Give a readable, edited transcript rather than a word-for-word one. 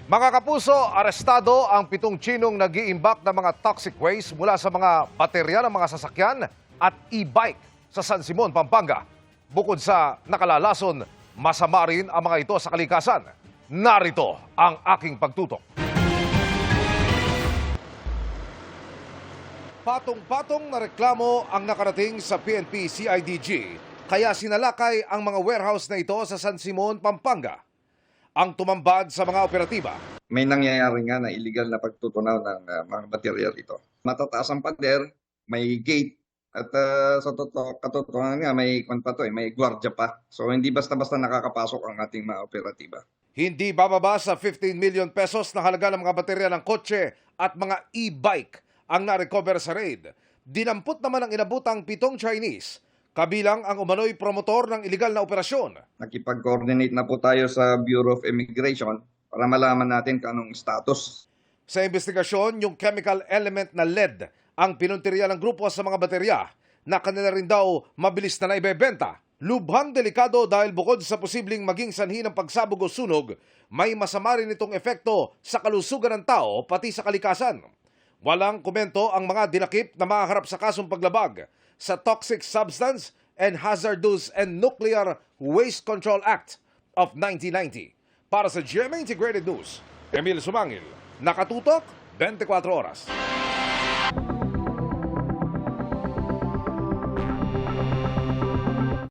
Mga kapuso, arestado ang 7 Tsinong nag-iimbak ng mga toxic waste mula sa mga baterya ng mga sasakyan at e-bike sa San Simon, Pampanga. Bukod sa nakalalason, masama rin ang mga ito sa kalikasan. Narito ang aking pagtutok. Patong-patong na reklamo ang nakarating sa PNP CIDG, kaya sinalakay ang mga warehouse na ito sa San Simon, Pampanga. Ang tumambad sa mga operatiba. May nangyayari nga na illegal na pagtutunaw ng mga material ito. Matataas ang pader, may gate, at sa katotohanan nga may may gwardiya pa. So hindi basta-basta nakakapasok ang ating mga operatiba. Hindi bababa sa 15 million pesos na halaga ng mga baterya ng kotse at mga e-bike ang na-recover sa raid. Dinampot naman ang inabutang 7 Chinese, kabilang ang umano'y promotor ng iligal na operasyon. Nakipag-coordinate na po tayo sa Bureau of Immigration para malaman natin kung anong status. Sa investigasyon, yung chemical element na lead ang pinuntirya ng grupo sa mga baterya na kanila rin daw mabilis na naibebenta. Lubhang delikado dahil bukod sa posibleng maging sanhi ng pagsabog o sunog, may masama rin itong epekto sa kalusugan ng tao pati sa kalikasan. Walang komento ang mga dinakip na maharap sa kasong paglabag sa Toxic Substance and Hazardous and Nuclear Waste Control Act of 1990. Para sa GMA Integrated News, Emil Sumangil, nakatutok 24 oras.